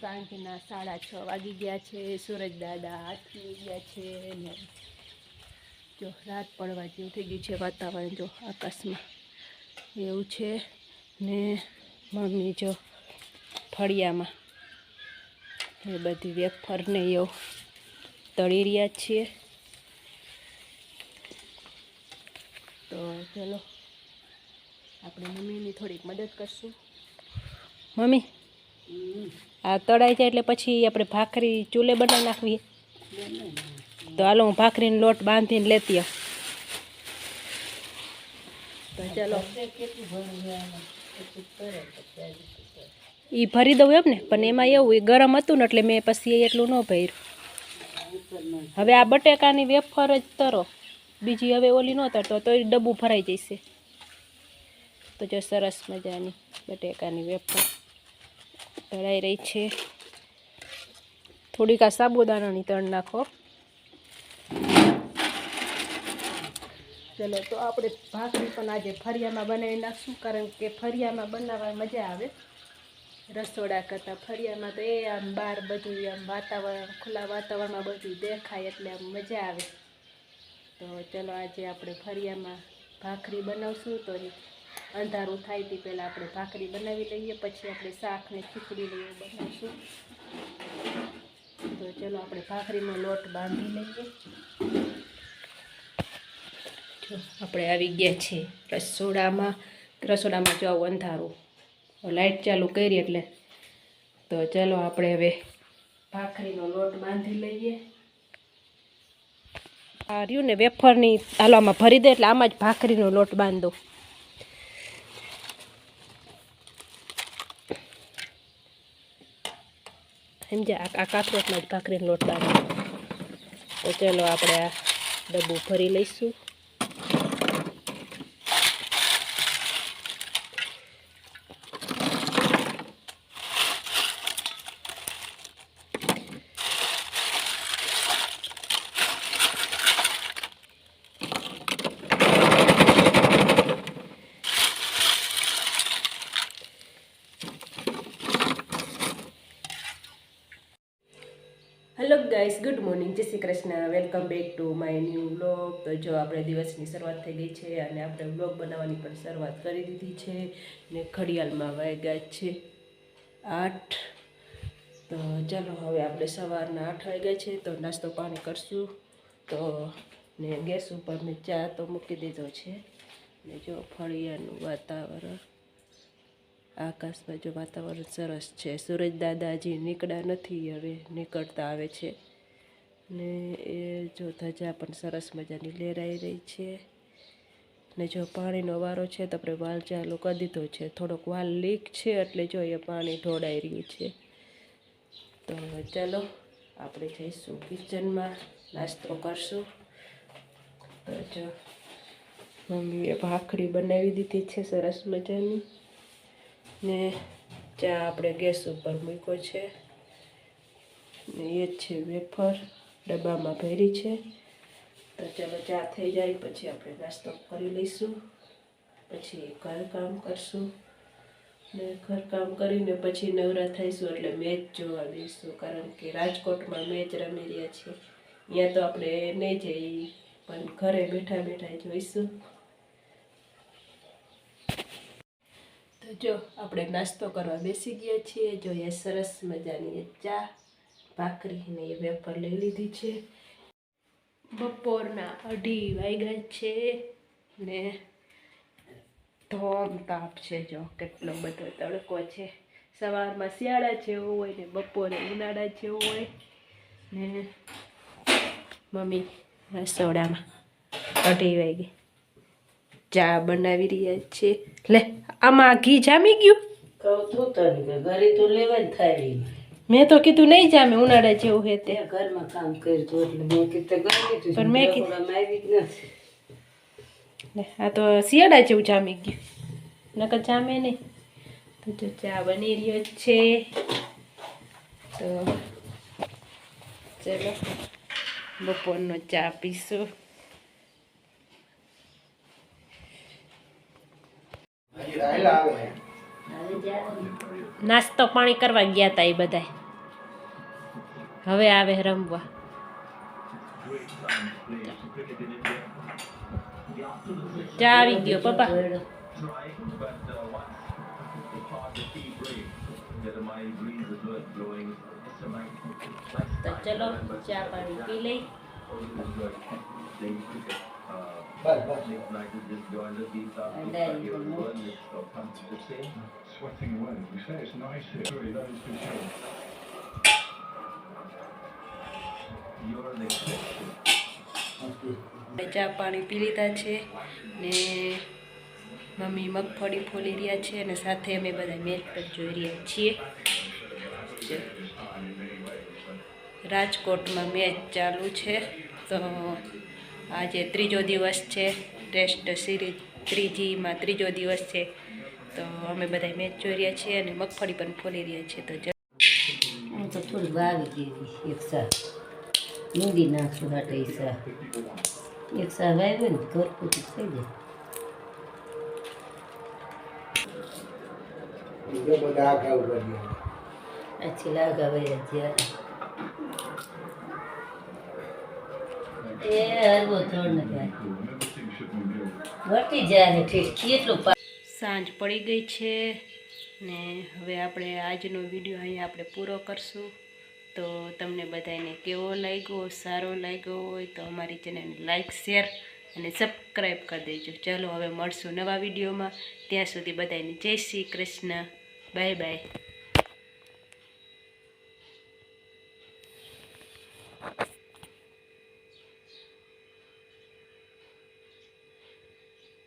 સાંજના 6:30 વાગી ગયા છે। સૂરજ દાદા આથમી ગયા છે ને જો રાત પડવા જેવું થઈ ગયું છે વાતાવરણ। જો આકાશમાં એવું છે ને મમ્મી જો ફળિયામાં એ બધી વેફરને એવું તળી રહ્યા છીએ। તો ચલો આપણે મમ્મીની થોડીક મદદ કરશું। મમ્મી આ તળાઈ જાય એટલે પછી આપણે ભાખરી ચૂલે બનાવી નાખવી। તો હાલો હું ભાખરીનો લોટ બાંધીને લેતી આવું। તો ચલો એ ભરી દઉં એમ ને, પણ એમાં એવું એ ગરમ હતું ને એટલે મેં પછી એટલું ન ભર્યું। હવે આ બટેકાની વેફર જ તરો, બીજી હવે ઓલી ન તરતો તો એ ડબ્બું ભરાઈ જશે। તો જો સરસ મજાની બટેકાની વેફર તળાઈ રહી છે। થોડીક આ સાબુદાણાની તળ નાખો। ચલો તો આપણે ભાખરી પણ આજે ફરિયામાં બનાવી નાખશું, કારણ કે ફરિયામાં બનાવવા મજા આવે રસોડા કરતાં। ફરિયામાં તો એ આમ બહાર બધું આમ વાતાવરણ, ખુલ્લા વાતાવરણમાં બધું દેખાય એટલે આમ મજા આવે। તો ચલો આજે આપણે ફરિયામાં ભાખરી બનાવશું। તો અંધારું થાય તે પહેલાં આપણે ભાખરી બનાવી લઈએ, પછી આપણે શાક ને ખીચડી લઈએ બનાવીશું। તો ચલો આપણે ભાખરીનો લોટ બાંધી લઈએ। જો આપણે આવી ગયા છીએ રસોડામાં। રસોડામાં જો આવું અંધારું, લાઇટ ચાલુ કરી એટલે તો ચલો આપણે હવે ભાખરીનો લોટ બાંધી લઈએ। આ રહ્યું ને વેફરની હાલવામાં ભરી દે એટલે આમાં જ ભાખરીનો લોટ બાંધો। સમજ્યા? આ કાકરોટમાં જ ભાખરીનો લોટ બાંધો। તો ચલો આપણે આ ડબ્બું ભરી લઈશું। હેલો ગાઈસ, ગુડ મોર્નિંગ, જય Shri Krishna, welcome back to my new vlog. તો જો આપણે દિવસની શરૂઆત થઈ ગઈ છે અને આપણે વ્લોગ બનાવવાની પણ શરૂઆત કરી દીધી છે ને ઘડિયાળમાં વાગ્યા છે 8। તો ચાલો હવે આપણે સવારના 8 વાગ્યા છે તો નાસ્તો પાણી કરશું। તો ને ગેસ ઉપર મેં ચા તો મૂકી દીધો છે ને જો ફળિયાનું વાતાવરણ, આકાશમાં જો વાતાવરણ સરસ છે। સૂરજ દાદા હજી નીકળ્યા નથી, હવે નીકળતા આવે છે ને એ જો ધજા પણ સરસ મજાની લહેરાઈ રહી છે ને જો પાણીનો વારો છે તો આપણે વાલ ચાલુ કરી દીધો છે। થોડોક વાલ લીક છે એટલે જો એ પાણી ઢોળાઈ રહ્યું છે। તો ચાલો આપણે જઈશું કિચનમાં, નાસ્તો કરશું। તો જો મમ્મીએ ભાખરી બનાવી દીધી છે સરસ મજાની ને ચા આપણે ગેસ ઉપર મૂક્યો છે ને એ જ છે વેફર ડબ્બામાં ભરી છે। તો ચાલો ચા થઈ જાય પછી આપણે નાસ્તો કરી લઈશું, પછી ઘરકામ કરશું ને ઘરકામ કરીને પછી નવરા થઈશું એટલે મેચ જોવા દઈશું, કારણ કે રાજકોટમાં મેચ રમી રહ્યા છે। અહીંયા તો આપણે નહીં જઈએ પણ ઘરે બેઠા બેઠા જોઈશું। તો જો આપણે નાસ્તો કરવા બેસી ગયા છીએ। જો એ સરસ મજાની ચા, ભાખરી ને એ વેફર લઈ લીધી છે। બપોરના 2:30 વાગ્યા છે ને ધોમ તાપ છે। જો કેટલો બધો તડકો છે। સવારમાં શિયાળા જેવું હોય ને બપોરે ઉનાળા જેવું હોય ને મમ્મી રસોડામાં 2:30 વાગે ચા બનાવી રહ્યા છે। લે આમાં ઘી જામી ગયું। ઘરે તો લેવા જ થાય। મેં તો કીધું નહીં જામે, ઉનાળા જેવું હે તે ઘરમાં કામ કરતું એટલે મેં કીધું પણ મેં કીધું આવી જ નથી। આ તો શિયાળા જેવું જામી ગયું, નકર જામે નહીં। તો જો ચા બની રહ્યો છે તો ચલો બપોરનો ચા પીશું। નાસ્તો પાણી કરવા ગયા હતા એ બધા। હવે આવે રમવા. ચા આવી ગયો પપ્પા. તો ચલો ચા પાણી પી લઈ. ચા પાણી પી લીધા છે ને મમ્મી મગફળી ફોલી રહ્યા છે અને સાથે અમે બધા મેચ પર જોઈ રહ્યા છીએ. રાજકોટમાં મેચ ચાલુ છે તો આજે ત્રીજો દિવસ છે, ટેસ્ટ સિરીઝ ત્રીજો દિવસ છે તો અમે બધા મેચ જોઈ રહ્યા છીએ અને મગફળી પણ ફોલી રહ્યા છીએ. તો હું તો થોડી વાવી દીધી એક સા મૂંદી નાખશું હાટે એક સા વાવ્યું ને ઘર પૂરું થઈ જાય. આછી લાગા વયા જ્યારે એ હરવો થોડ ને વટી જાય ને ઠીક કેટલું સાંજ પડી ગઈ છે ને હવે આપણે આજનો વિડીયો અહીંયા આપણે પૂરો કરશું. તો તમને બધાને કેવો લાગ્યો, સારો લાગ્યો હોય તો અમારી ચેનલને લાઈક, શેર અને સબસ્ક્રાઈબ કરી દેજો. ચાલો હવે મળશું નવા વિડીયોમાં. ત્યાં સુધી બધાને જય શ્રી કૃષ્ણ. Bye bye.